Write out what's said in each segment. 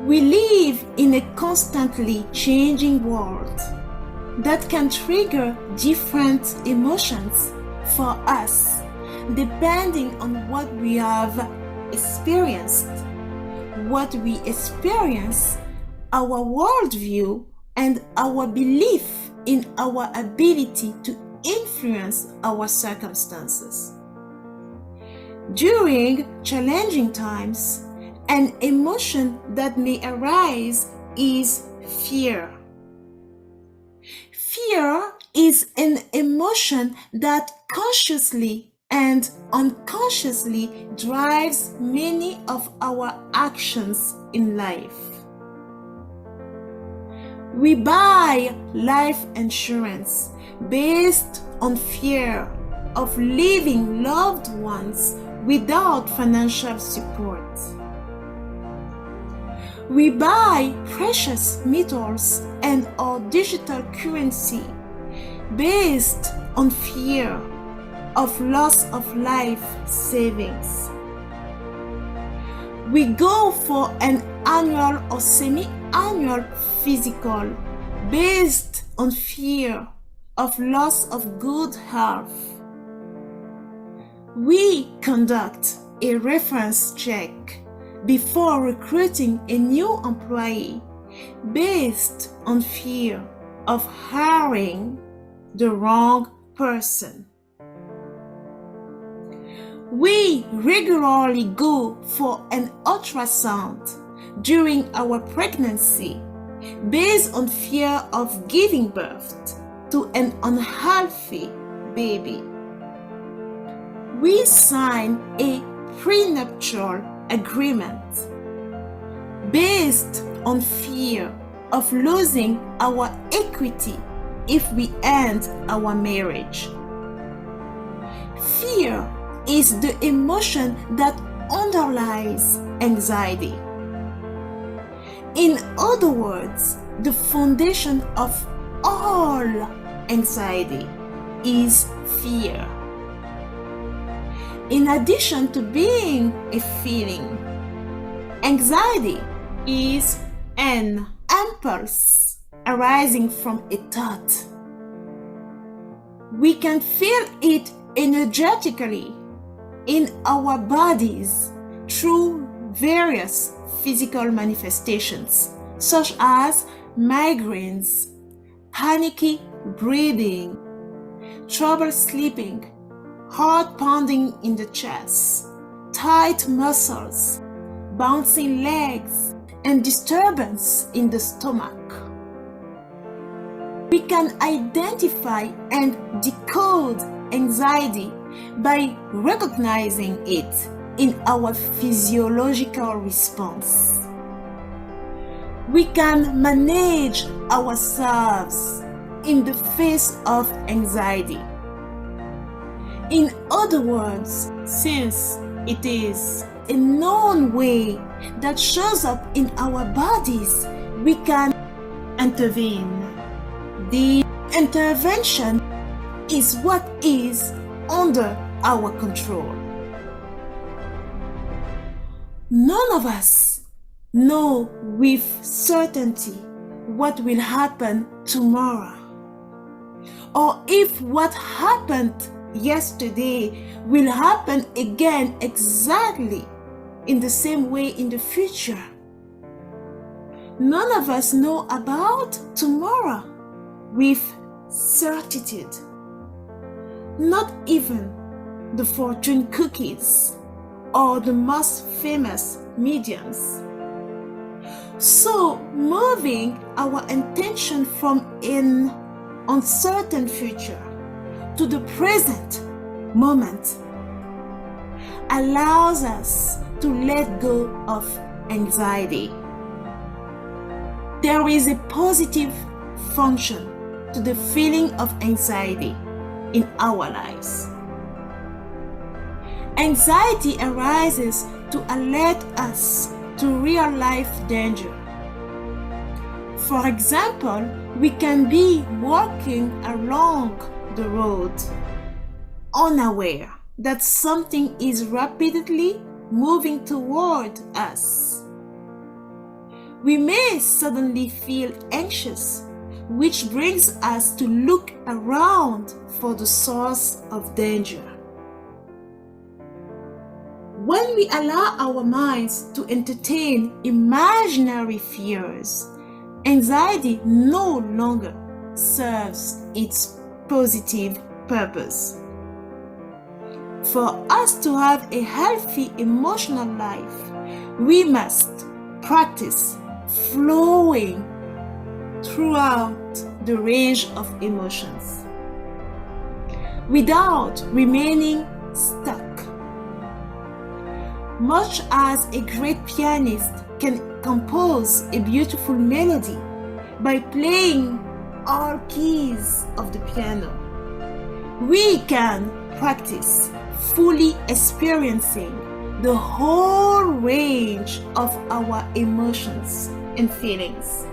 We live in a constantly changing world that can trigger different emotions for us depending on what we have experienced. What we experience, our worldview, and our belief in our ability to influence our circumstances. During challenging times, an emotion that may arise is fear. Fear is an emotion that consciously and unconsciously drives many of our actions in life. We buy life insurance based on fear of leaving loved ones without financial support. We buy precious metals and our digital currency based on fear of loss of life savings. We go for an annual or semi-annual physical based on fear of loss of good health. We conduct a reference check before recruiting a new employee based on fear of hiring the wrong person. We regularly go for an ultrasound during our pregnancy based on fear of giving birth to an unhealthy baby. We sign a prenuptial agreement based on fear of losing our equity if we end our marriage. Fear is the emotion that underlies anxiety. In other words, the foundation of all anxiety is fear. In addition to being a feeling, anxiety is an impulse arising from a thought. We can feel it energetically in our bodies through various physical manifestations, such as migraines, panicky breathing, trouble sleeping, heart pounding in the chest, tight muscles, bouncing legs, and disturbance in the stomach. We can identify and decode anxiety by recognizing it in our physiological response. We can manage ourselves in the face of anxiety. In other words, since it is a known way that shows up in our bodies, we can intervene. The intervention is what is under our control. None of us know with certainty what will happen tomorrow, or if what happened yesterday will happen again exactly in the same way in the future. None of us know about tomorrow with certitude. Not even the fortune cookies or the most famous mediums. So, moving our intention from an uncertain future to the present moment allows us to let go of anxiety. There is a positive function to the feeling of anxiety in our lives. Anxiety arises to alert us to real life danger. For example, we can be walking along the road, unaware that something is rapidly moving toward us. we may suddenly feel anxious, which brings us to look around for the source of danger. When we allow our minds to entertain imaginary fears, anxiety no longer serves its positive purpose. For us to have a healthy emotional life, we must practice flowing throughout the range of emotions without remaining stuck. Much as a great pianist can compose a beautiful melody by playing all keys of the piano, we can practice fully experiencing the whole range of our emotions and feelings.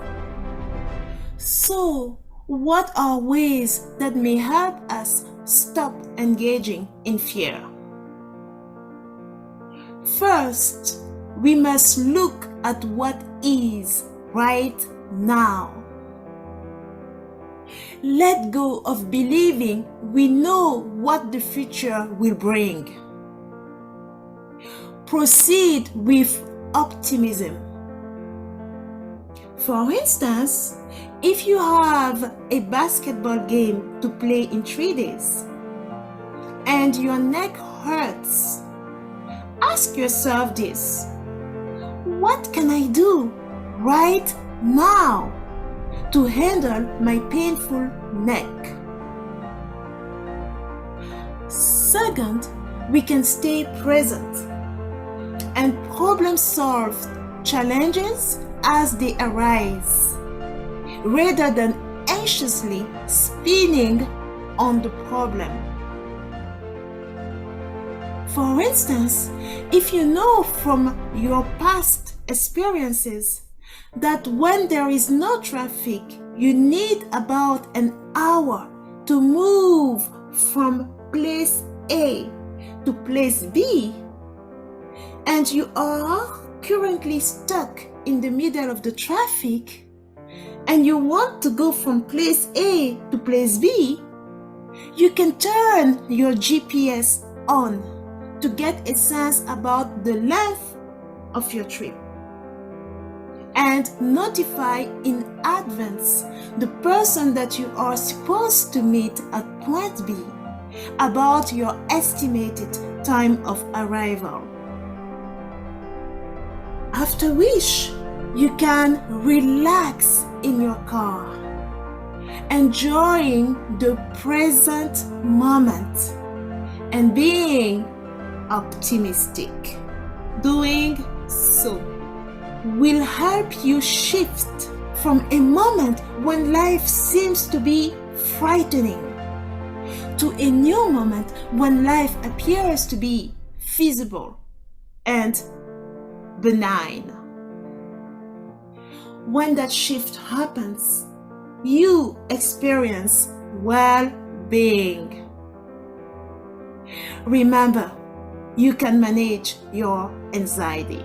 So, what are ways that may help us stop engaging in fear? First, we must look at what is right now. Let go of believing we know what the future will bring. Proceed with optimism. For instance, if you have a basketball game to play in 3 days and your neck hurts, ask yourself this: what can I do right now to handle my painful neck? Second, we can stay present and problem solve challenges as they arise, rather than anxiously spinning on the problem. For instance, if you know from your past experiences that when there is no traffic, you need about an hour to move from place A to place B, and you are currently stuck in the middle of the traffic, and you want to go from place A to place B, you can turn your GPS on to get a sense about the length of your trip and notify in advance the person that you are supposed to meet at point B about your estimated time of arrival. After which, you can relax in your car, enjoying the present moment and being optimistic. Doing so will help you shift from a moment when life seems to be frightening to a new moment when life appears to be feasible and benign. When that shift happens, you experience well-being. Remember, you can manage your anxiety.